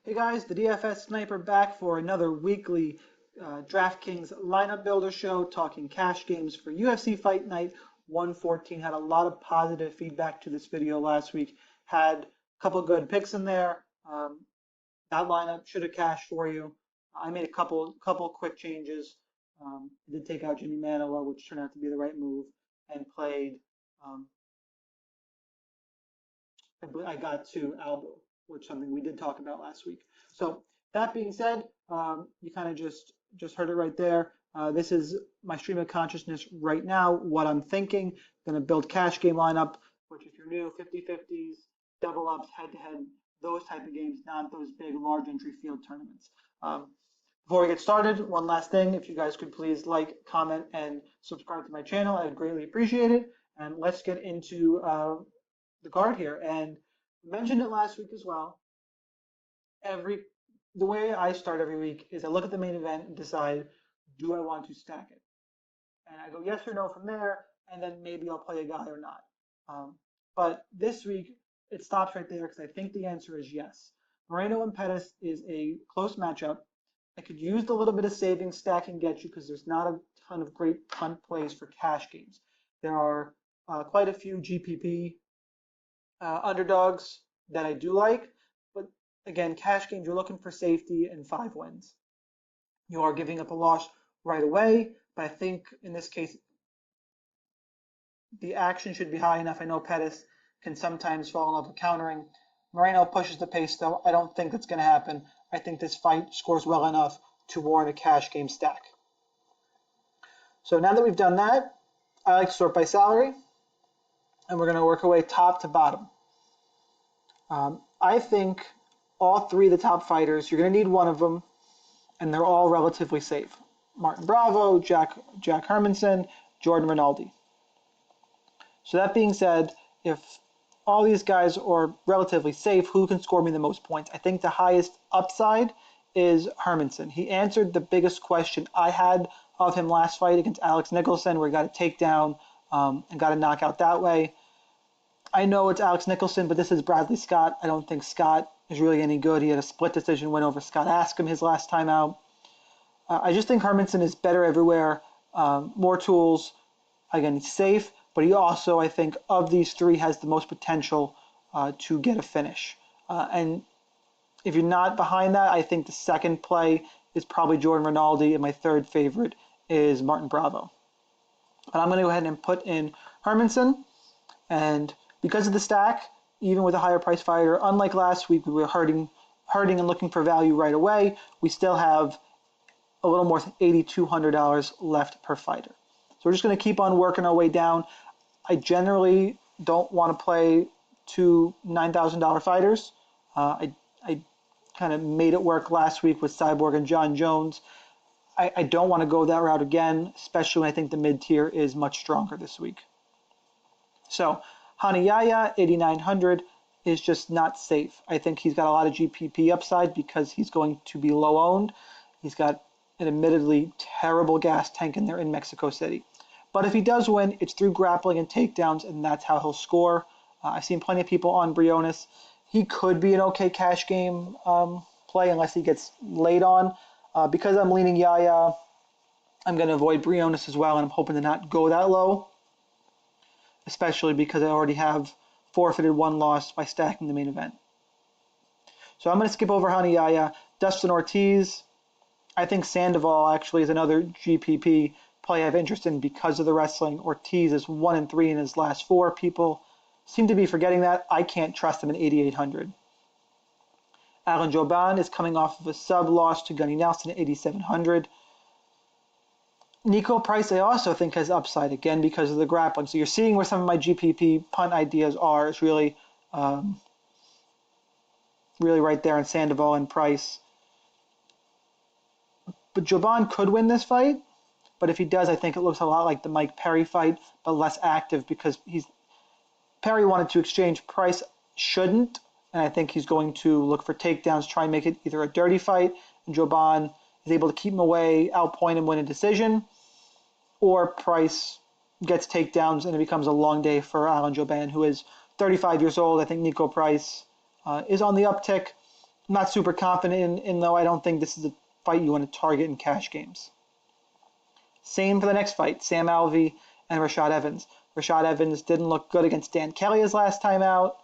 Hey guys, the DFS Sniper back for another weekly DraftKings lineup builder show talking cash games for UFC Fight Night 114. Had a lot of positive feedback to this video last week. Had a couple good picks in there. That lineup should have cashed for you. I made a couple quick changes. I did take out Jimmy Manoa, which turned out to be the right move, and played. Um, I got to Albo, which is something we did talk about last week. So that being said, you kind of just heard it right there. This is my stream of consciousness right now, what I'm thinking. Going to build cash game lineup, which if you're new, 50-50s, double ups, head-to-head, those type of games, not those big, large entry field tournaments. Before we get started, one last thing. If you guys could please like, comment, and subscribe to my channel, I would greatly appreciate it. And let's get into the card here. And mentioned it last week as well. The way I start every week is I look at the main event and decide, do I want to stack it? And I go yes or no from there, and then maybe I'll play a guy or not. But this week it stops right there because I think the answer is yes. Moreno and Pettis is a close matchup. I could use the little bit of savings stack can get you because there's not a ton of great punt plays for cash games. There are quite a few GPP underdogs that I do like, but again, cash games, you're looking for safety and 5 wins. You are giving up a loss right away, but I think in this case, the action should be high enough. I know Pettis can sometimes fall in love with countering. Moreno pushes the pace, though. I don't think that's going to happen. I think this fight scores well enough to warrant a cash game stack. So now that we've done that, I like to sort by salary, and we're going to work our way top to bottom. I think all 3 of the top fighters, you're going to need one of them, and they're all relatively safe. Martin Bravo, Jack Hermanson, Jordan Rinaldi. So that being said, if all these guys are relatively safe, who can score me the most points? I think the highest upside is Hermanson. He answered the biggest question I had of him last fight against Alex Nicholson, where he got a takedown and got a knockout that way. I know it's Alex Nicholson, but this is Bradley Scott. I don't think Scott is really any good. He had a split decision win over Scott Askham his last time out. I just think Hermanson is better everywhere, more tools. Again, he's safe, but he also, I think, of these 3, has the most potential to get a finish. And if you're not behind that, I think the second play is probably Jordan Rinaldi, and my third favorite is Martin Bravo. But I'm going to go ahead and put in Hermanson, and because of the stack, even with a higher price fighter, unlike last week, we were hurting and looking for value right away. We still have a little more than $8,200 left per fighter. So we're just going to keep on working our way down. I generally don't want to play 2 $9,000 fighters. I kind of made it work last week with Cyborg and John Jones. I don't want to go that route again, especially when I think the mid-tier is much stronger this week. So Hanayaya, 8,900, is just not safe. I think he's got a lot of GPP upside because he's going to be low owned. He's got an admittedly terrible gas tank in there in Mexico City. But if he does win, it's through grappling and takedowns, and that's how he'll score. I've seen plenty of people on Briones. He could be an okay cash game play unless he gets laid on. Because I'm leaning Yaya, I'm going to avoid Briones as well, and I'm hoping to not go that low, especially because I already have forfeited 1 loss by stacking the main event. So I'm going to skip over Hanayaya. Dustin Ortiz, I think Sandoval actually is another GPP play I have interest in because of the wrestling. Ortiz is 1-3 in his last 4. People seem to be forgetting that. I can't trust him at 8,800. Alan Jouban is coming off of a sub loss to Gunny Nelson at 8,700. Nico Price, I also think, has upside again because of the grappling. So you're seeing where some of my GPP punt ideas are. It's really, really right there in Sandoval and Price. But Jouban could win this fight. But if he does, I think it looks a lot like the Mike Perry fight, but less active because Perry wanted to exchange. Price shouldn't, and I think he's going to look for takedowns, try and make it either a dirty fight, and Jouban is able to keep him away, outpoint him, win a decision, or Price gets takedowns and it becomes a long day for Alan Jouban, who is 35 years old. I think Nico Price is on the uptick. I'm not super confident in, though I don't think this is a fight you want to target in cash games. Same for the next fight, Sam Alvey and Rashad Evans. Rashad Evans didn't look good against Dan Kelly his last time out.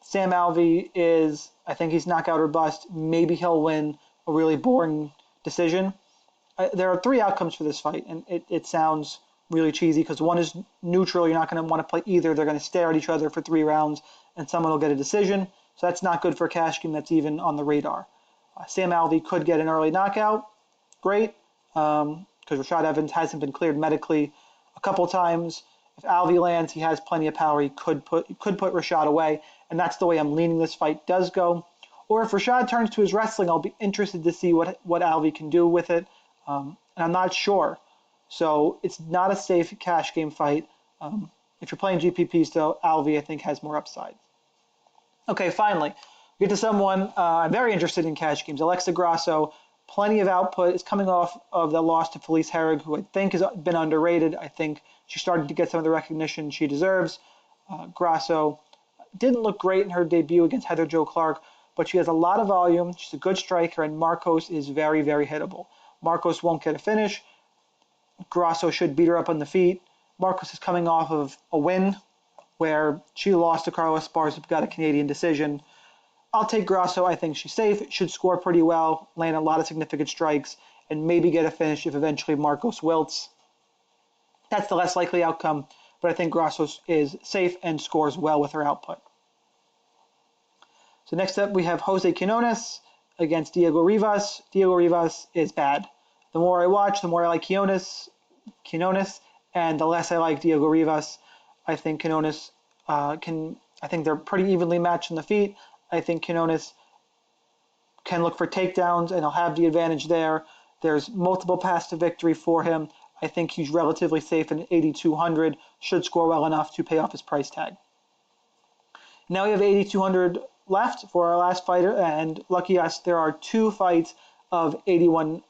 Sam Alvey is, I think he's knockout or bust. Maybe he'll win a really boring decision. There are 3 outcomes for this fight, and it sounds really cheesy because one is neutral. You're not going to want to play either. They're going to stare at each other for 3 rounds, and someone will get a decision. So that's not good for a cash game that's even on the radar. Sam Alvey could get an early knockout. Great, because Rashad Evans hasn't been cleared medically a couple times. If Alvey lands, he has plenty of power. He could put Rashad away, and that's the way I'm leaning this fight does go. Or if Rashad turns to his wrestling, I'll be interested to see what Alvey can do with it, and I'm not sure. So it's not a safe cash game fight. If you're playing GPPs, though, Alvey, I think, has more upside. Okay, finally, we get to someone I'm very interested in cash games. Alexa Grasso, plenty of output, is coming off of the loss to Felice Herrig, who I think has been underrated. I think she started to get some of the recognition she deserves. Grasso didn't look great in her debut against Heather Jo Clark, but she has a lot of volume. She's a good striker, and Marcos is very, very hittable. Marcos won't get a finish. Grasso should beat her up on the feet. Marcos is coming off of a win where she lost to Carla Esparza, who got a Canadian decision. I'll take Grasso. I think she's safe. Should score pretty well, land a lot of significant strikes, and maybe get a finish if eventually Marcos wilts. That's the less likely outcome, but I think Grasso is safe and scores well with her output. So next up, we have Jose Quinones against Diego Rivas. Diego Rivas is bad. The more I watch, the more I like Quinones, and the less I like Diego Rivas. I think Quinones I think they're pretty evenly matched in the feet. I think Quinones can look for takedowns, and he'll have the advantage there. There's multiple paths to victory for him. I think he's relatively safe in 8,200, should score well enough to pay off his price tag. Now we have 8,200 left for our last fighter, and lucky us, there are 2 fights of 81,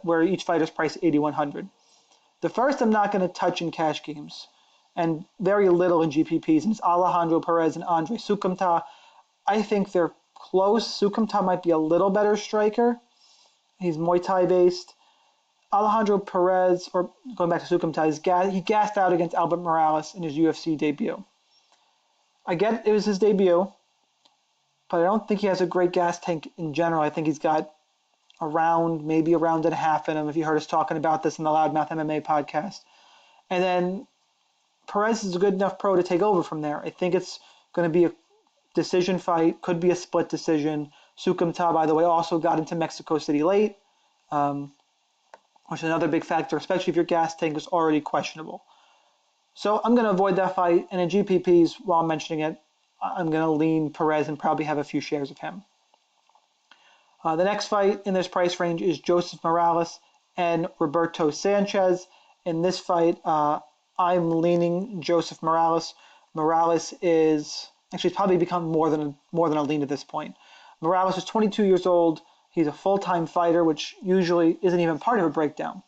where each fighter's priced 8,100. The first I'm not going to touch in cash games, and very little in GPPs, and it's Alejandro Perez and Andre Sukumta. I think they're close. Sukumta might be a little better striker. He's Muay Thai based. Alejandro Perez, or going back to Sukumta, he gassed out against Albert Morales in his UFC debut. I get it was his debut, but I don't think he has a great gas tank in general. I think he's got maybe a round and a half in him, if you heard us talking about this in the Loudmouth MMA podcast. And then Perez is a good enough pro to take over from there. I think it's going to be a decision fight, could be a split decision. Sukumta, by the way, also got into Mexico City late, which is another big factor, especially if your gas tank is already questionable. So I'm going to avoid that fight, and in GPPs, while I'm mentioning it, I'm going to lean Perez and probably have a few shares of him. The next fight in this price range is Joseph Morales and Roberto Sanchez. In this fight, I'm leaning Joseph Morales. Morales is actually probably become more than a lean at this point. Morales is 22 years old. He's a full-time fighter, which usually isn't even part of a breakdown.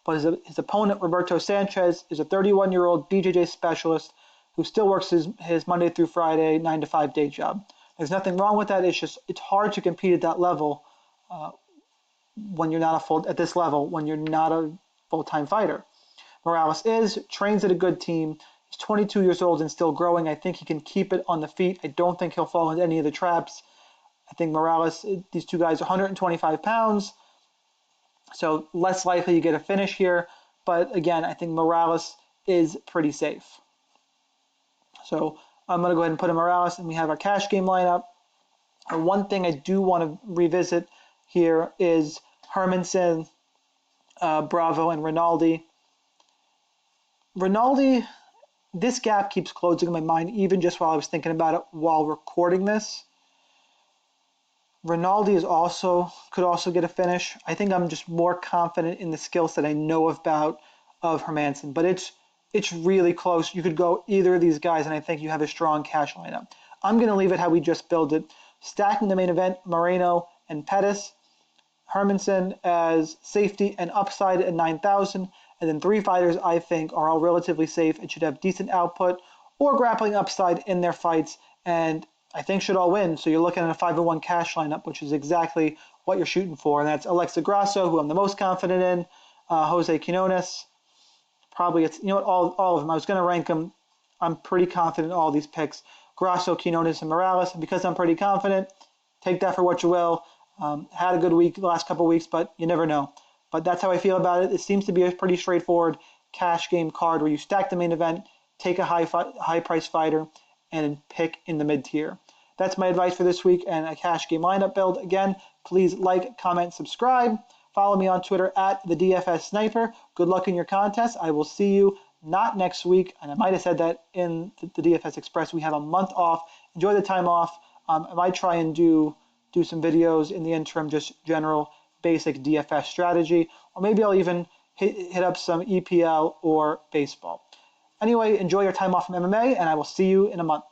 But his opponent, Roberto Sanchez, is a 31-year-old BJJ specialist who still works his Monday through Friday 9-to-5 day job. There's nothing wrong with that. It's hard to compete at that level when you're not at this level when you're not a full-time fighter. Morales trains at a good team. He's 22 years old and still growing. I think he can keep it on the feet. I don't think he'll fall into any of the traps. I think Morales, these two guys are 125 pounds, so less likely you get a finish here. But again, I think Morales is pretty safe. So I'm going to go ahead and put in Morales, and we have our cash game lineup. And one thing I do want to revisit here is Hermanson, Bravo, and Rinaldi. Rinaldi, this gap keeps closing in my mind, even just while I was thinking about it while recording this. Rinaldi could also get a finish. I think I'm just more confident in the skill set I know about of Hermanson, but it's really close. You could go either of these guys, and I think you have a strong cash lineup. I'm going to leave it how we just built it. Stacking the main event, Moreno and Pettis. Hermanson as safety and upside at 9,000. And then 3 fighters I think are all relatively safe and should have decent output or grappling upside in their fights. And I think should all win. So you're looking at a 5-1 cash lineup, which is exactly what you're shooting for. And that's Alexa Grasso, who I'm the most confident in, Jose Quinones. Probably it's, all of them. I was going to rank them. I'm pretty confident in all these picks. Grasso, Quinones, and Morales. And because I'm pretty confident, take that for what you will. Had a good week the last couple weeks, but you never know. But that's how I feel about it. It seems to be a pretty straightforward cash game card where you stack the main event, take a high price fighter, and pick in the mid tier. That's my advice for this week and a cash game lineup build. Again, please like, comment, subscribe. Follow me on Twitter at the DFS Sniper. Good luck in your contest. I will see you not next week, and I might have said that in the DFS Express. We have a month off. Enjoy the time off. I might try and do some videos in the interim, just general basic DFS strategy, or maybe I'll even hit up some EPL or baseball. Anyway, enjoy your time off from MMA, and I will see you in a month.